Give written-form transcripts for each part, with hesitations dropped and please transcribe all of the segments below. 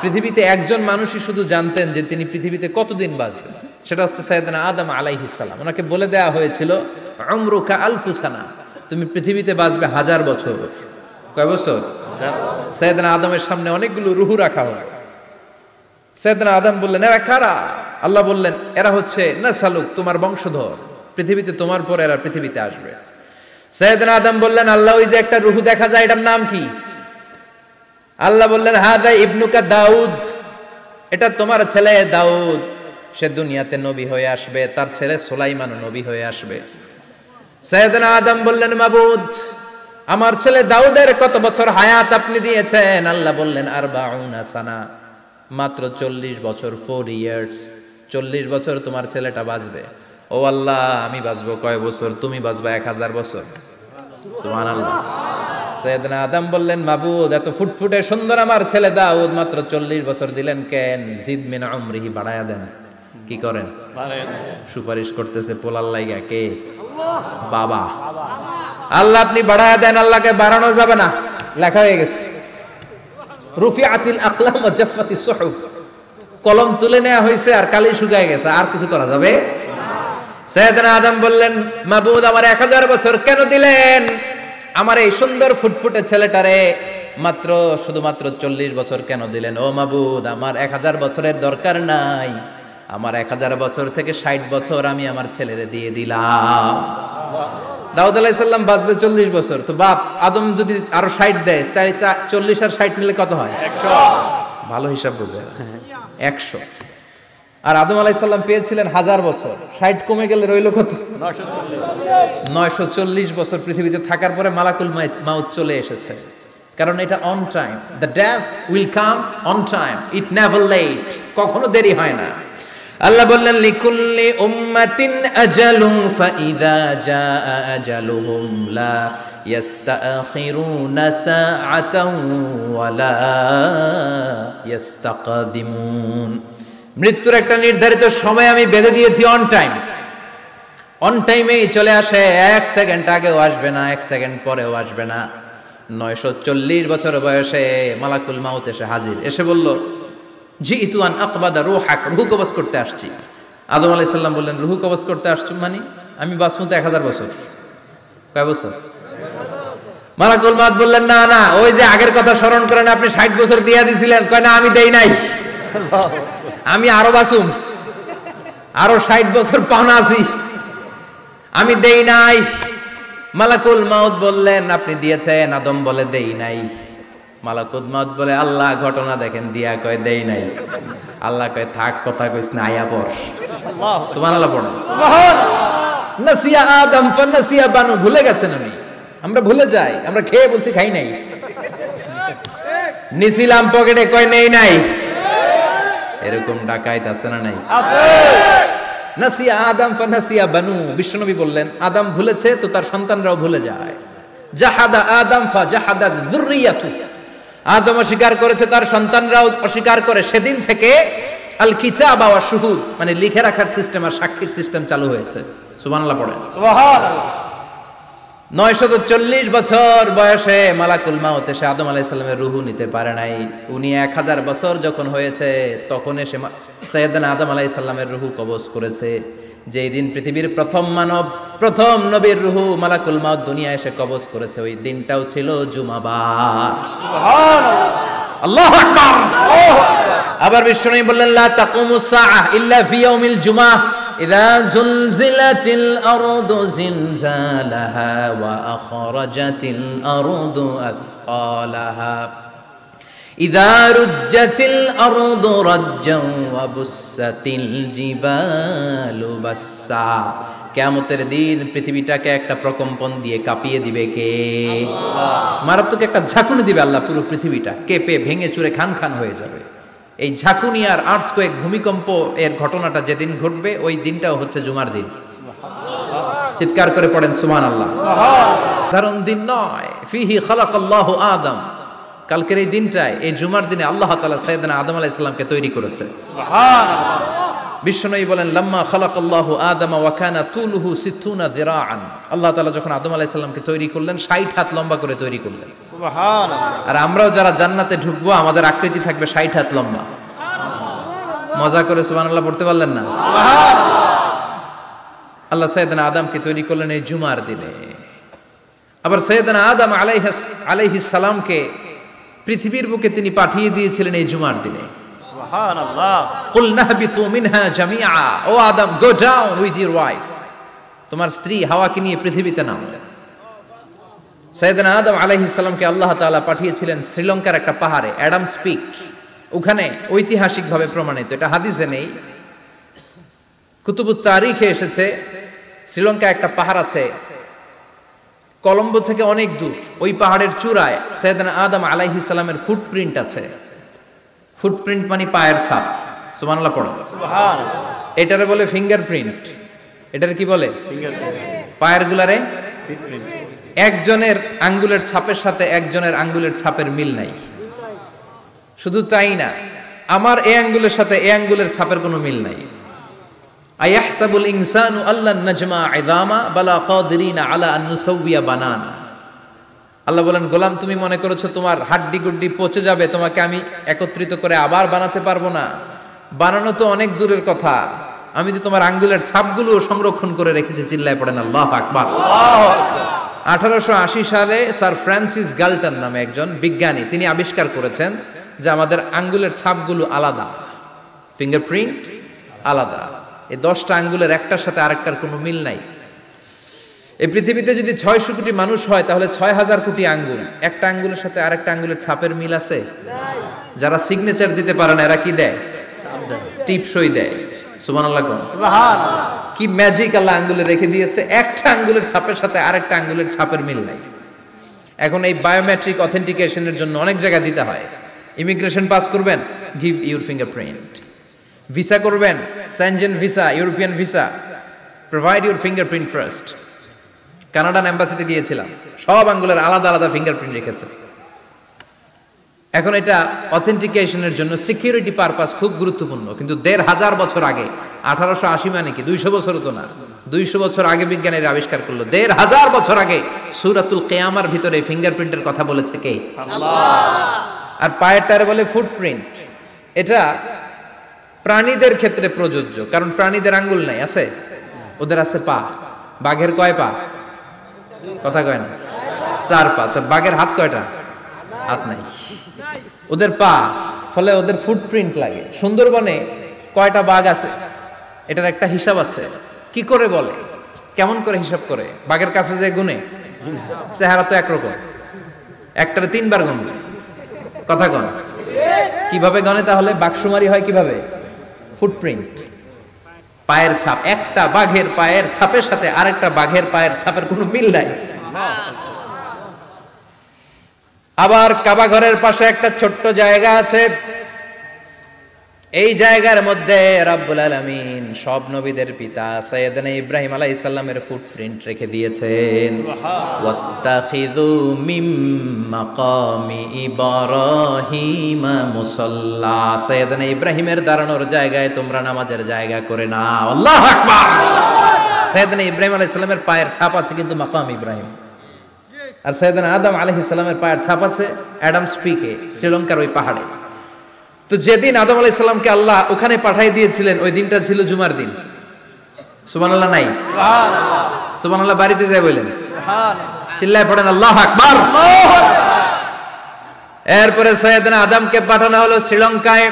পৃথিবীতে একজন মানুষই শুধু জানতেন যে তিনি পৃথিবীতে কতদিন বাঁচবেন, সেটা হচ্ছে সাইয়েদনা আদম আলাইহিস সালাম। ওনাকে বলে দেওয়া হয়েছিল উমরুকা আলফু সানা, তুমি পৃথিবীতে বাঁচবে 1000 বছর। কয় বছর? সাইয়েদনা আদমের সামনে অনেকগুলো রুহু রাখা হয়। সাইয়েদনা আদম বললেন, এরা কারা? আল্লাহ বললেন, এরা হচ্ছে নাসালুক, তোমার বংশধর, পৃথিবীতে তোমার পরে এরা পৃথিবীতে আসবে। সাইয়েদনা আদম বললেন, আল্লাহ ওই যে একটা রুহু দেখা যায়, এটার নাম কি? আল্লাহ বললেন, হাদা ইবনুকা দাউদ, এটা তোমার ছেলে দাউদ, সে দুনিয়াতে নবী হয়ে আসবে, তার ছেলে সুলাইমানও নবী হয়ে আসবে। সাইয়েদনা আদম বললেন, মাবুদ, আমার ছেলে দাউদের কত বছর হায়াত আপনি দিয়েছেন? আল্লাহ বললেন, 40 সানা, মাত্র 40 বছর, 4 ইয়ার্স, 40 বছর তোমার ছেলেটা বাঁচবে। ও আল্লাহ, আমি বাঁচবো কয় বছর? তুমি বাঁচবা 1000 বছর। সুবহানাল্লাহ। সাইয়েদনা আদম বললেন, মাবুদ, এত ফুটফুটে সুন্দর আমার ছেলে দাউদ, মাত্র 40 বছর দিলেন কেন? জিদ মিন উমরিহি, বাড়ায়া দেন। কি করেন? সুপারিশ করতেছে পোলার লাইগা কে? বাবা। আল্লাহ আপনি বাড়ায়া দেন। আল্লাহকে বাড়ানো যাবে না, লেখা হয়ে গেছে। রুফিআতিল আকলাম ওয়া জাফফাতিস সুহুফ, কলম তুলে নেওয়া হয়েছে আর কালি শুকায় গেছে, আর কিছু করা যাবে? সাইয়েদনা আদম বললেন, মাবুদ, আমার 1000 বছর কেন দিলেন? আমার এই সুন্দর ফুটফুটে ছেলেটারে মাত্র শুধুমাত্র 40 বছর কেন দিলেন? ও মাবুদ, আমার 1000 বছরের দরকার নাই, আমার 1000 বছর থেকে 60 বছর আমি আমার ছেলেরে দিয়ে দিলাম। দাউদ আলাইহিস সালাম বাঁচবে 40 বছর, তো বাপ আদম যদি আরো 60 দেয়, 40 আর 60 মিলে কত হয়? 100। ভালো হিসাব বোঝে, 100। আর আদম আলাইহিস সালাম পেয়েছিলেন 1000 বছর, 60 কমে গেলে রইল কত? 940 বছর পৃথিবীতে থাকার পরে মালাকুল মাউত চলে এসেছে, কারণ এটা on time. The death will come on time, it never late, কখনো দেরি হয় না। আল্লাহ বললেন, লিকুল্লি উম্মাতিন আজালুন ফাইযা জাআ আজালুহুম লা ইস্তাখিরুনা সাআতান ওয়া লা ইস্তাকদিমুন। মৃত্যুর একটা নির্ধারিত সময় আমি বেঁধে দিয়েছি, অন টাইম। অন টাইমেই চলে আসে, 1 সেকেন্ড আগেও আসবে না, 1 সেকেন্ড পরেও আসবে না। 940 বছর বয়সে মালাকুল মাউত এসে হাজির, এসে বলল, জিইতু আন আকবাদা রূহাক, রূহ কবজ করতে আসছি। আদম আলাইহিস সালাম বললেন, রূহ কবজ করতে আসছো মানে? আমি বাঁচবো তো 1000 বছর। কয় বছর? মালাকুল মাউত বললেন, না না, ওই যে আগের কথা স্মরণ করেন, আপনি 60 বছর দিয়া দিয়েছিলেন। কয় না, আমি দেই নাই, আমি আরো বাঁচুম, আরো 60 বছর পাওনা আছি, আমি দেই নাই। মালাকুল মাউত বললেন, আপনি দিয়েছেন। আদম বলে, দেই নাই। মালাকুল মাউত বলে, আল্লাহ ঘটনা দেখেন, দিয়া কয় দেই নাই। আল্লাহ কয়, থাক, কথা কইস না, আয়া পড়। সুবহানাল্লাহ পড়ো। নাসিয়া আদম ফানাসিয়া বানু, ভুলে গেছেন। আমরা ভুলে যাই, আমরা খেয়ে বলছি খাই নাই, নিছিলাম পকেটে, কয় নেই নাই। এরকম ডাকাইত আছে না নাই? আছে। নাসিয়া আদম ফানাসিয়া বানু, বিশ্বনবী বললেন, আদম ভুলেছে তো তার সন্তানরাও ভুলে যায়। জাহাদা আদম ফাজাহাদা যুররিয়াতু, আদম অস্বীকার করেছে, তার সন্তানরাও অস্বীকার করে। সেদিন থেকে আল কিতাবা ওয়া শুহুদ, মানে লিখে রাখার সিস্টেম আর সাক্ষীর সিস্টেম চালু হয়েছে। সুবহানাল্লাহ পড়েন। সুবহানাল্লাহ। 940 বছর বয়সে মালাকুল মাউত এসে আদম আলাইহিস সালামের রূহ নিতে পারে নাই। উনি 1000 বছর যখন হয়েছে তখন এসে সাইয়েদনা আদম আলাইহিস সালামের রূহ কবজ করেছে। যেই দিন পৃথিবীর প্রথম মানব, প্রথম নবীর রূহ মালাকুল মাউত দুনিয়ায় এসে কবজ করেছে, ওই দিনটাও ছিল জুমাবার। সুবহানাল্লাহ, আল্লাহু আকবার। আবার বিশ্বনবী বললেন, লা তাকুমুস সাআহ ইল্লা ফি ইয়াউমিল জুমআহ ইযা যুলজিলাতিল আরদু জিলজালাহা ওয়া আখরাজাতিল আরদু আসকালাহা ইযা রুজ্জাতিল আরদু রাজ্জান ওয়া বুসাতিল জিবালু বাসসা। কিয়ামতের দিন পৃথিবীটাকে একটা প্রকম্পন দিয়ে কাঁপিয়ে দিবে কে? আল্লাহ। মারাত্মক একটা ঝাঁকুনি দিবে আল্লাহ, পুরো পৃথিবীটা কেঁপে ভেঙে চুরে খান খান হয়ে যাবে। এই ঝাঁকুনি আর আর্থকোয়েক, ভূমিকম্প এর ঘটনাটা যেদিন ঘটবে ওই দিনটাও হচ্ছে জুমার দিন। চিৎকার করে পড়েন সুবহানাল্লাহ। সাধারণ দিন নয়, ফিহি খালাকাল্লাহু আদম। কালকের এই দিনটায়, এই জুমার দিনে আল্লাহ তাআলা সাইয়েদনা আদম আলাইহিস সালামকে তৈরি করেছে। সুবহানাল্লাহ। বিশ্বনবী বলেন লাম্মা খালাকাল্লাহু আদামা ওয়া কানা তুলুহু 60 যিরাআন, আল্লাহ তাআলা যখন আদম আলাইহিস সালামকে তৈরি করলেন 60 হাত লম্বা করে তৈরি করলেন। সুবহানাল্লাহ। আর আমরাও যারা জান্নাতে ঢুকবো আমাদের আকৃতি থাকবে 60 হাত লম্বা। মজা করে সুবহানাল্লাহ পড়তে পারলেন না? সুবহানাল্লাহ। আল্লাহ সাইয়েদনা আদমকে তৈরি করলেন এই জুমার দিনে। আবার সাইয়েদনা আদম আলাইহিস সালামকে পৃথিবীর বুকে তিনি পাঠিয়ে দিয়েছিলেন এই জুমার দিনে। সুবহানাল্লাহ। কুল নাহবিতু মিনহা জামিআ, ও Adam go down with your wife, তোমার স্ত্রী হাওয়াকে নিয়ে পৃথিবীতে নামো। সাইয়েদনা আদম আলাইহিস সালামকে আল্লাহ তাআলা পাঠিয়েছিলেন শ্রীলঙ্কার একটা পাহাড়ে, অ্যাডামস পিক। ওখানে ঐতিহাসিকভাবে প্রমাণিত, এটা হাদিসে নেই, কুতুবুত তারিখে এসেছে। শ্রীলঙ্কায় একটা পাহাড় আছে, কলম্বো থেকে অনেক দূর। ওই পাহাড়ের চূড়ায় সাইয়েদনা আদম আলাইহিস সালামের ফুটপ্রিন্ট আছে। ফুটপ্রিন্ট মানে পায়ের ছাপ। সুবহানাল্লাহ পড়ো। সুবহানাল্লাহ। এটারে বলে ফিঙ্গারপ্রিন্ট। এটারে কি বলে? ফিঙ্গারপ্রিন্ট। পায়ের গুলারে ফিটপ্রিন্ট। একজনের আঙ্গুলের ছাপের সাথে একজনের আঙ্গুলের ছাপের মিল নাই। শুধু তাই না, আমার এই আঙ্গুলের সাথে এই আঙ্গুলের ছাপের কোনো মিল নাই। আয়াহসাবুল ইনসানু আল্লান নাজমা ইযামা বালা কাদিরিনা আলা আন নুসাউবিয়া বানানা। আল্লাহ বলেন, গোলাম তুমি মনে করেছো তোমার হাড্ডি গুড্ডি পচে যাবে, তোমাকে আমি একত্রিত করে আবার বানাতে পারবো না? বানানো তো অনেক দূরের কথা, আমি তো তোমার আঙ্গুলের ছাপগুলো সংরক্ষণ করে রেখেছি। চিল্লায় পড়েন আল্লাহু আকবার। 1880 সালে স্যার ফ্রান্সিস গাল্টন নামে একজন বিজ্ঞানী, তিনি আবিষ্কার করেছেন যে আমাদের আঙ্গুলের ছাপগুলো আলাদা, ফিঙ্গারপ্রিন্ট আলাদা। এই 10টা আঙ্গুলের একটার সাথে আরেকটার কোনো মিল নাই। এই পৃথিবীতে যদি 600 কোটি মানুষ হয় তাহলে 6000 কোটি আঙ্গুল, একটা আঙ্গুলের সাথে আরেকটা আঙ্গুলের ছাপের মিল আছে? যারা সিগনেচার দিতে পারে না এরা কি দেয়? টিপসই দেয়। সুবহানাল্লাহ। সুবহানাল্লাহ। কি ম্যাজিক আল্লাহ আঙ্গুলে রেখে দিয়েছে, একটা আঙ্গুলের ছাপের সাথে আরেকটা আঙ্গুলের ছাপের মিল নাই। এখন এই বায়োমেট্রিক অথেন্টিকেশনের জন্য অনেক জায়গায় দিতে হয়। ইমিগ্রেশন পাস করবেন, গিভ ইউর ফিঙ্গারপ্রিন্ট। ভিসা করবেন, Schengen visa, European visa, provide your fingerprint first. Canadian এম্বাসিতে গিয়েছিলাম, সব আঙ্গুলের আলাদা আলাদা ফিঙ্গারপ্রিন্ট রেখেছে। এখন এটা অথেন্টিকেশনের জন্য সিকিউরিটি পারপাস খুব গুরুত্বপূর্ণ। কিন্তু 1500 বছর আগে, 1880 মানে কি 200 বছর তো না, 200 বছর আগে বিজ্ঞানীরা আবিষ্কার করলো। 1500 বছর আগে সূরাতুল কিয়ামার ভিতরে ফিঙ্গারপ্রিন্টের কথা বলেছে কে? আল্লাহ। আর পায়ের টারে বলে ফুটপ্রিন্ট। এটা প্রাণীদের ক্ষেত্রে প্রযোজ্য, কারণ প্রাণীদের আঙ্গুল নাই, আছে? ওদের আছে পা। বাঘের কয় পা? কথা কয় না, 4 পা। বাঘের হাত কয়টা? হাত নাই, ওদের পা। ফলে ওদের ফুটপ্রিন্ট লাগে। সুন্দরবনে কয়টা বাঘ আছে এটার একটা হিসাব আছে। কি করে বলে, কেমন করে হিসাব করে? বাঘের কাছে যে গুনে, চেহারা তো একরকম, একটারে 3 বার গুনবে। কথা কন, কিভাবে গনে তাহলে? বাঘশুমারি হয় কিভাবে? ফুটপ্রিন্ট, পায়ের ছাপ। একটা বাঘের পায়ের ছাপের সাথে আরেকটা বাঘের পায়ের ছাপের কোনো মিল নাই। আবার কাবা ঘরের পাশে একটা ছোট্ট জায়গা আছে, এই জায়গার মধ্যে রব্বুল আলামিন সব নবীদের পিতা সাইয়েদনা ইব্রাহিম আলাইহিস সালামের ফুটপ্রিন্ট রেখে দিয়েছেন। ওয়াত্তাখিযু মিম মাকামি ইব্রাহিম মুসাল্লা, সাইয়েদনা ইব্রাহিমের দাঁড়ানোর জায়গায় তোমরা নামাজের জায়গা করে নাও। আল্লাহু আকবার। সাইয়েদনা ইব্রাহিম আলাইহিস সালামের পায়ের ছাপ আছে কিন্তু মাকাম ইব্রাহিম। আর সাইয়েদনা আদম আলাইহিস সালামের পায়ের ছাপ আছে অ্যাডামস পিকে, শ্রীলঙ্কার ওই পাহাড়ে। তো যেদিন আদম আলাইহিস সালামকে আল্লাহ ওখানে পাঠিয়ে দিয়েছিলেন, ওই দিনটা ছিল জুমার দিন। সুবহানাল্লাহ নাই? সুবহানাল্লাহ। সুবহানাল্লাহ বাড়িতে যায় বলেন, সুবহানাল্লাহ। চিল্লায় পড়েন আল্লাহু আকবার। আল্লাহু আকবার। এরপরে সাইয়েদনা আদমকে পাঠানো হলো শ্রীলঙ্কায়।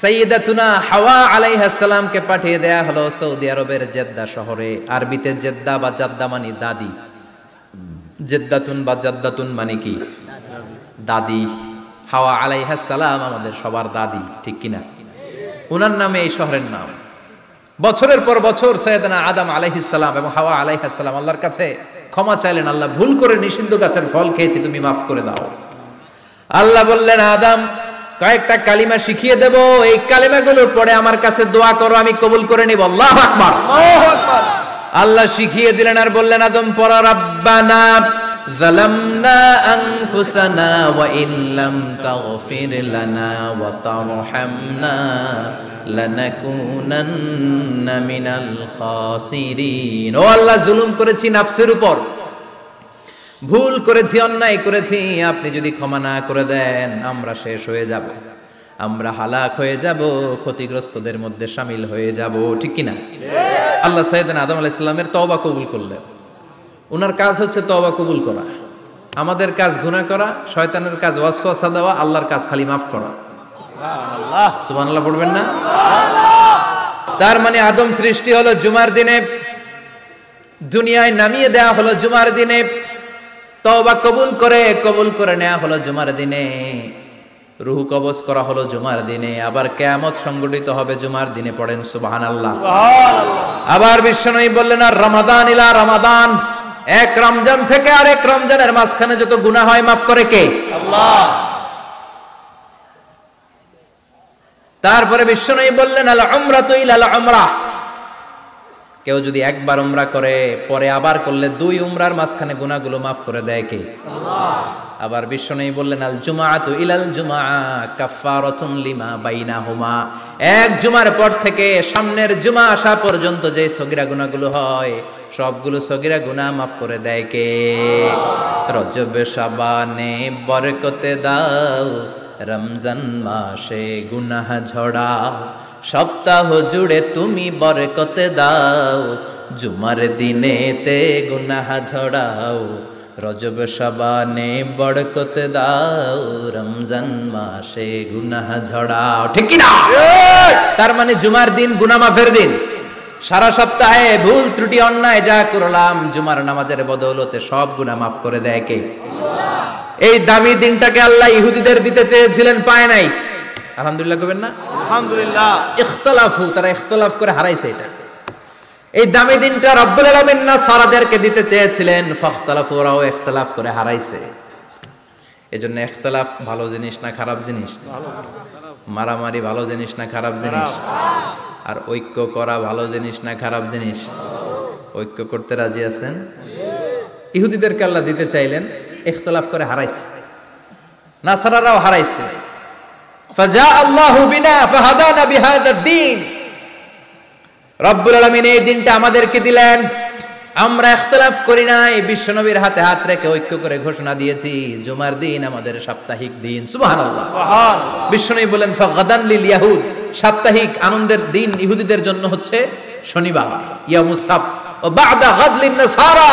সাইয়্যিদাতুনা হাওয়া আলাইহিস সালামকে পাঠিয়ে দেয়া হলো সৌদি আরবের জেদ্দা শহরে। আরবিতে জেদ্দা বা জাদ্দা মানে দাদি। জেদ্দাতুন বা জাদ্দাতুন মানে কি? দাদি। হাওয়া আলাইহিস সালাম আমাদের সবার দাদি, ঠিক কিনা? ওনার নামে এই শহরের নাম। বছরের পর বছর সাইয়েদনা আদম আলাইহিস সালাম এবং হাওয়া আলাইহিস সালাম আল্লাহর কাছে ক্ষমা চাইলেন, আল্লাহ ভুল করে নিষিদ্ধ গাছের ফল খেয়েছি, তুমি মাফ করে দাও। আল্লাহ বললেন, আদম কয়েকটা কালিমা শিখিয়ে দেব, এই কালিমাগুলোর পরে আমার কাছে দোয়া করো, আমি কবুল করে নিব। আল্লাহু আকবার। আল্লাহু আকবার। আল্লাহ শিখিয়ে দিলেন আর বললেন, আদম পড়া রাব্বানা যালামনা আনফুসানা ওয়া ইল্লাম তাগফির লানা ওয়া তারহামনা লানাকুনান্না মিনাল খাসিরিন। ও আল্লাহ, জুলুম করেছি নাফসের উপর, ভুল করেছি, অন্যায় করেছি, আপনি যদি ক্ষমা না করে দেন আমরা শেষ হয়ে যাব, আমরা হালাক হয়ে যাব, ক্ষতিগ্রস্তদের মধ্যে শামিল হয়ে যাব। ঠিক কিনা? আল্লাহ সাইয়েদনা আদম আলাইহিস সালামের তওবা কবুল করলেন। ওনার কাজ হচ্ছে তওবা কবুল করা, আমাদের কাজ গুনাহ করা, শয়তানের কাজ ওয়াসওয়াসা দেওয়া, আল্লাহর কাজ খালি মাফ করা। সুবহানাল্লাহ পড়বেন না? তার মানে আদম সৃষ্টি হলো জুমার দিনে, দুনিয়ায় নামিয়ে দেয়া হলো জুমার দিনে, তওবা কবুল করে নেওয়া হলো জুমার দিনে, রূহ কবজ করা হলো জুমার দিনে, আবার কিয়ামত সংগঠিত হবে জুমার দিনে। পড়েন সুবহানাল্লাহ। আবার বিশ্বনবী বললেন, আর রমাদান ইলা রমাদান, এক রমজান থেকে আরেক রমজানের মাঝখানে যত গুনাহ হয় মাফ করে কে? আল্লাহ। তারপরে বিশ্বনবী বললেন, আল উমরাতু ইলাল উমরাহ, কেউ যদি একবার উমরা করে পরে আবার করলে দুই উমরার মাঝখানে গুনাহগুলো মাফ করে দেয় কে? আল্লাহ। আবার বিশ্বনবী বললেন, আল জুমআতু ইলাল জুমআ কাফফারাতুন লিমা বাইনাহুমা, এক জুমার পর থেকে সামনের জুমা আসা পর্যন্ত যে সগীরা গুনাহগুলো হয় সবগুলো সগীরা গুনাহ মাফ করে দেয় কে? রজব শাবানে বরকতে দাও, রমজান মাসে গুনাহ ঝড়াও, সপ্তাহ জুড়ে তুমি বরকতে দাও, জুমার দিনেতে গুনাহ ঝড়াও, রজব শাবানে বরকতে দাও, রমজান মাসে গুনাহ ঝড়াও। ঠিক কি না? তার মানে জুমার দিন গুনাহ মাফের দিন। সারা সপ্তাহে ভুল ত্রুটি অন্যায় যা করলাম জুমার নামাজের বদৌলতে সব গুনাহ মাফ করে দেয় কে? আল্লাহ। এই দামি দিনটাকে আল্লাহ ইহুদিদের দিতে চেয়েছিলেন, পায় নাই। আলহামদুলিল্লাহ কবেন না? আলহামদুলিল্লাহ। ইখতিলাফু, তারা ইখতিলাফ করে হারাইছে এটা। এই দামি দিনটা রব্বুল আলামিন নাসারাদেরকে দিতে চেয়েছিলেন, ফাখতালাফু, ওরাও ইখতিলাফ করে হারাইছে। এজন্য ইখতিলাফ ভালো জিনিস না খারাপ জিনিস? মারামারি ভালো জিনিস না খারাপ জিনিস? আর ঐক্য করা ভালো জিনিস না খারাপ জিনিস? ঐক্য করতে রাজি আছেন? ইহুদিদেরকে আল্লাহ দিতে চাইলেন, ইখতিলাফ করে হারাইছে, নাসারারাও হারাইছে। ফাজা আল্লাহু বিনা ফাহাদানা বিহাদাদ দ্বীন, রব্বুল আলামিন এই দিনটা আমাদেরকে দিলেন, আমরা ইখতিলাফ করি নাই, বিশ্বনবীর হাতে হাত রেখে ঐক্য করে ঘোষণা দিয়েছি জুমার দিন আমাদের সাপ্তাহিক দিন। সুবহানাল্লাহ। বিশ্বনবী বলেন, ফাগাদান লিল ইয়াহুদ, সাপ্তাহিক আনন্দের দিন ইহুদিদের জন্য হচ্ছে শনিবার, ইয়ামুস সাbt, ও বাদা গাদ লিন নাসারা,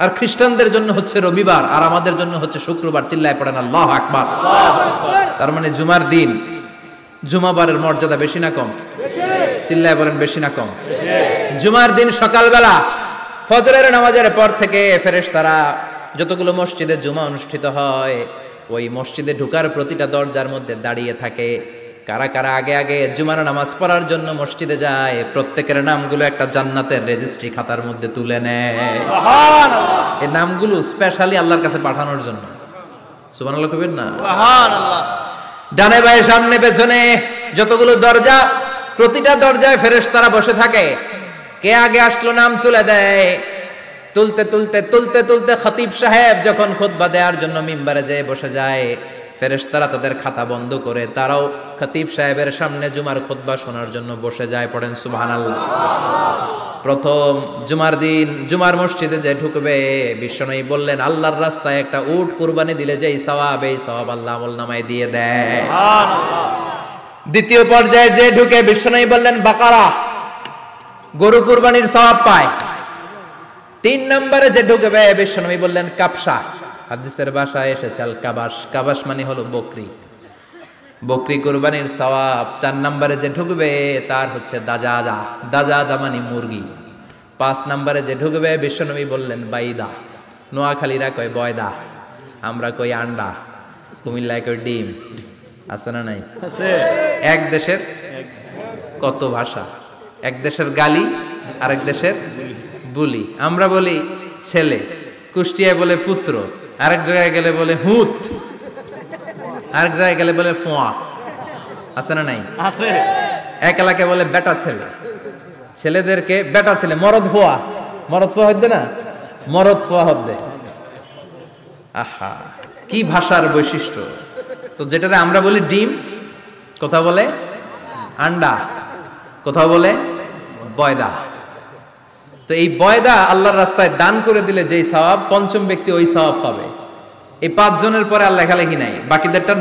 আর খ্রিস্টানদের জন্য হচ্ছে রবিবার, আর আমাদের জন্য হচ্ছে শুক্রবার। চিল্লায় পড়েন আল্লাহু আকবার। তার মানে জুমার দিন, জুমাবারের মর্যাদা বেশি না কম? চিল্লায় বলেন বেশি না কম? জুমার দিন সকালবেলা ফজরের নামাজের পর থেকে ফেরেশতারা যতগুলো মসজিদে জুমা অনুষ্ঠিত হয় ওই মসজিদে ঢোকার প্রতিটা দরজার মধ্যে দাঁড়িয়ে থাকে। কারা কারা আগে আগে জুমার নামাজ পড়ার জন্য মসজিদে যায়, প্রত্যেকের নামগুলো একটা জান্নাতের রেজিস্ট্রি খাতার মধ্যে তুলে নেয়। সুবহানাল্লাহ। এই নামগুলো স্পেশালি আল্লাহর কাছে পাঠানোর জন্য। সুবহানাল্লাহ কইবেন না? সুবহানাল্লাহ। ডানে বায়ে সামনে পেছনে যতগুলো দরজা, প্রতিটা দরজায় ফেরেশতারা বসে থাকে। কে আগে আসলো নাম তুলে দেয়। তুলতে তুলতে তুলতে তুলতে খতিব সাহেব যখন খুতবা দেওয়ার জন্য মিম্বারে যেয়ে বসে যায়, ফেরেশতারা তাদের খাতা বন্ধ করে তারাও খতিব সাহেবের সামনে জুমার খুতবা শোনার জন্য বসে যায়। পড়েন সুবহানাল্লাহ। প্রথম জুমার দিন জুমার মসজিদে যে ঢুকবে, বিশ্বনবী বললেন, আল্লাহর রাস্তায় একটা উট কুরবানি দিলে যেই সওয়াব, এই সওয়াব আল্লাহ আমলনামায় দিয়ে দেয়। সুবহানাল্লাহ। দ্বিতীয় পর্যায়ে যে ঢুকে, বিশ্বনবী বললেন বাকারা, গরু কুরবানির সওয়াব পায়। তিন নম্বরে যে ঢুকবে, বিশ্বনবী বললেন কাবসা, হাদিসের ভাষায় এসেছে আল কাবাস, কাবাস মানে হলো বকরি, বকরি কুরবানির সওয়াব। চার নম্বরে যে ঢুকবে তার হচ্ছে দাজাজা, দাজাজা মানে মুরগি। পাঁচ নম্বরে যে ঢুকবে, বিশ্বনবী বললেন বাইদা, নোয়াখালীরা কয় বয়দা, আমরা কই আন্ডা, কুমিল্লায় কই ডিম। আছে না নাই? এক দেশের কত ভাষা, এক দেশের গালি আরেক দেশের বুলি। আমরা বলি ছেলে, কুষ্টিয়ায় বলে পুত্র, আরেক জায়গায় গেলে বলে হুত, আরেক জায়গায় গেলে বলে ফোয়া। আছে না নাই? আছে। এক এলাকায় বলে বেটা ছেলে, ছেলেদেরকে বেটা ছেলে, মরদ ফোয়া, মরদ ফোয়া হইতে না, মরদ ফোয়া হবে। আহা, কি ভাষার বৈশিষ্ট্য। তো যেটারে আমরা বলি ডিম, কথা বলে আন্ডা, কোথাও বলে বয়দা। তো এই বয়দা আল্লাহর রাস্তায় দান করে দিলে যেই সওয়াব, পঞ্চম ব্যক্তি ওই সওয়াব পাবে। এই 5 জনের পরে আর লেখালেখি নাই, বাকিদেরটা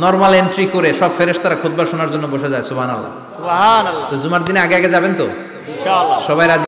নরমাল এন্ট্রি করে সব ফেরেশতারা খুতবা শোনার জন্য বসে যায়। সুবহানাল্লাহ। সুবহানাল্লাহ। তো জুমার দিনে আগে আগে যাবেন তো ইনশাআল্লাহ। সবাই রাজি?